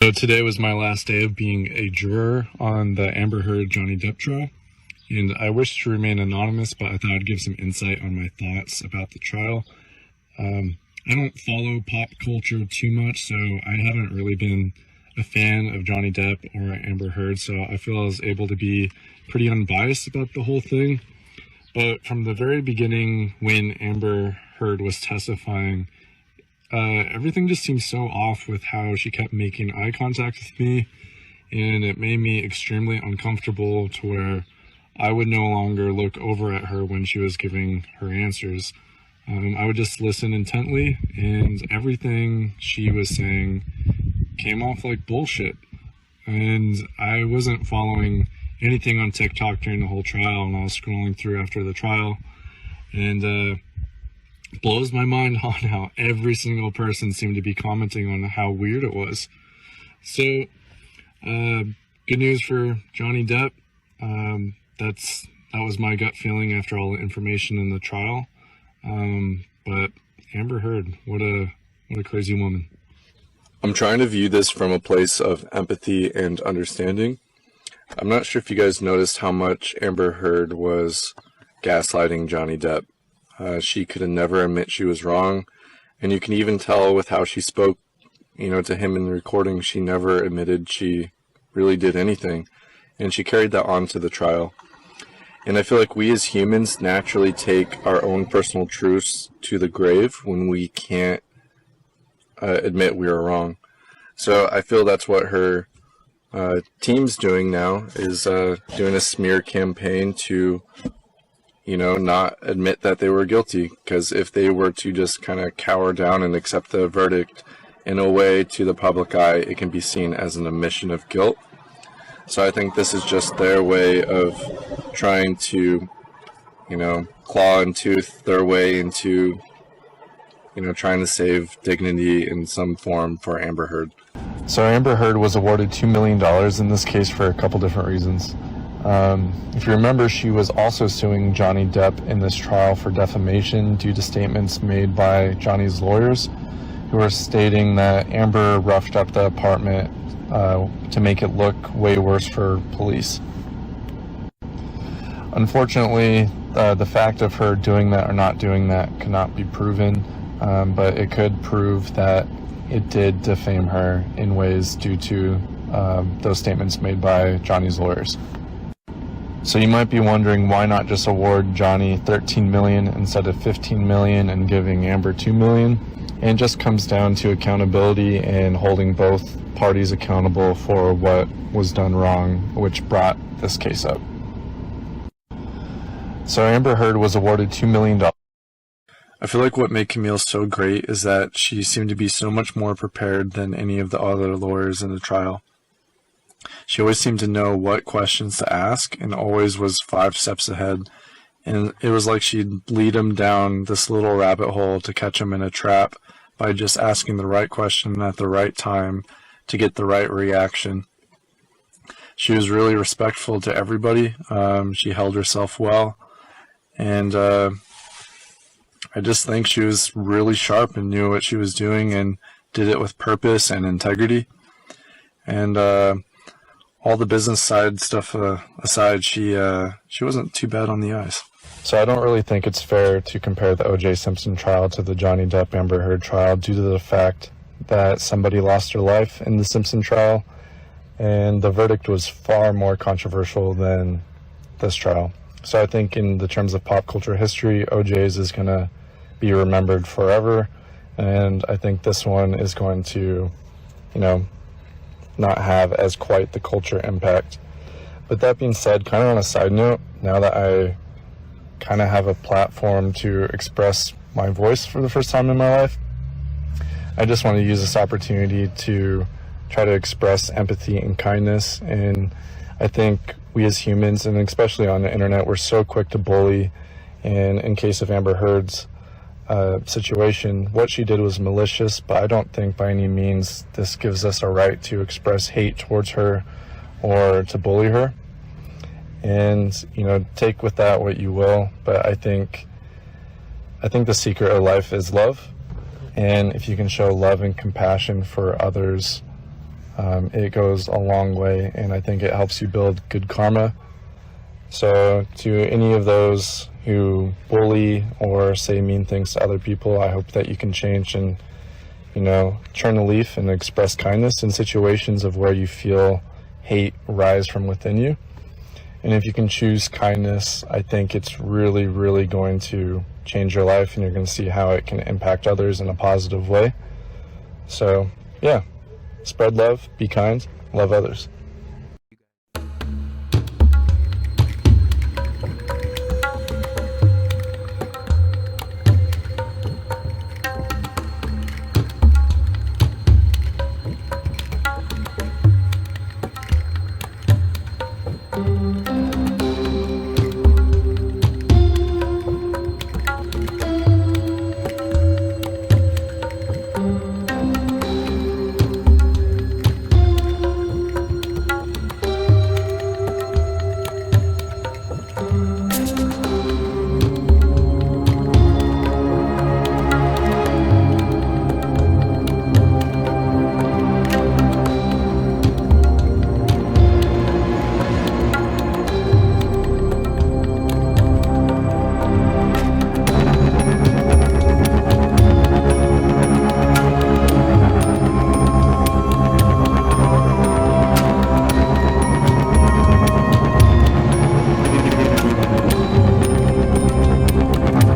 So today was my last day of being a juror on the Amber Heard Johnny Depp trial, and I wish to remain anonymous, but I thought I'd give some insight on my thoughts about the trial. I don't follow pop culture too much, so I haven't really been a fan of Johnny Depp or Amber Heard, so I feel I was able to be pretty unbiased about the whole thing. But from the very beginning, when Amber Heard was testifying, everything just seemed so off with how she kept making eye contact with me, and it made me extremely uncomfortable to where I would no longer look over at her when she was giving her answers. I would just listen intently, and everything she was saying came off like bullshit. And I wasn't following anything on TikTok during the whole trial, and I was scrolling through after the trial, and blows my mind on how every single person seemed to be commenting on how weird it was. So, good news for Johnny Depp. That was my gut feeling after all the information in the trial. But Amber Heard, what a crazy woman. I'm trying to view this from a place of empathy and understanding. I'm not sure if you guys noticed how much Amber Heard was gaslighting Johnny Depp. She could have never admit she was wrong, and you can even tell with how she spoke, to him in the recording. She never admitted she really did anything, and she carried that on to the trial. And I feel like we as humans naturally take our own personal truths to the grave when we can't admit we were wrong. So I feel that's what her team's doing now, is doing a smear campaign to not admit that they were guilty, because if they were to just kind of cower down and accept the verdict, in a way, to the public eye, it can be seen as an admission of guilt. So I think this is just their way of trying to, claw and tooth their way into, trying to save dignity in some form for Amber Heard. So Amber Heard was awarded $2 million in this case for a couple different reasons. If you remember, she was also suing Johnny Depp in this trial for defamation due to statements made by Johnny's lawyers, who were stating that Amber roughed up the apartment to make it look way worse for police. Unfortunately, the fact of her doing that or not doing that cannot be proven, but it could prove that it did defame her in ways due to those statements made by Johnny's lawyers. So you might be wondering, why not just award Johnny $13 million instead of $15 million and giving Amber $2 million? And it just comes down to accountability and holding both parties accountable for what was done wrong, which brought this case up. So Amber Heard was awarded $2 million. I feel like what made Camille so great is that she seemed to be so much more prepared than any of the other lawyers in the trial. She always seemed to know what questions to ask and always was 5 steps ahead. And it was like she'd lead him down this little rabbit hole to catch him in a trap by just asking the right question at the right time to get the right reaction. She was really respectful to everybody. She held herself well. And I just think she was really sharp and knew what she was doing and did it with purpose and integrity. And all the business side stuff aside, she wasn't too bad on the eyes. So I don't really think it's fair to compare the O.J. Simpson trial to the Johnny Depp Amber Heard trial due to the fact that somebody lost their life in the Simpson trial, and the verdict was far more controversial than this trial. So I think in the terms of pop culture history, O.J.'s is going to be remembered forever, and I think this one is going to, not have as quite the culture impact. But that being said, kind of on a side note, now that I kind of have a platform to express my voice for the first time in my life, I just want to use this opportunity to try to express empathy and kindness. And I think we as humans, and especially on the internet, we're so quick to bully. And in case of Amber Heard's situation, what she did was malicious, but I don't think by any means this gives us a right to express hate towards her or to bully her. And take with that what you will, but I think the secret of life is love, and if you can show love and compassion for others, it goes a long way, and I think it helps you build good karma. So to any of those who bully or say mean things to other people, I hope that you can change and, turn a leaf and express kindness in situations of where you feel hate rise from within you. And if you can choose kindness, I think it's really, really going to change your life, and you're going to see how it can impact others in a positive way. So, yeah, spread love, be kind, love others.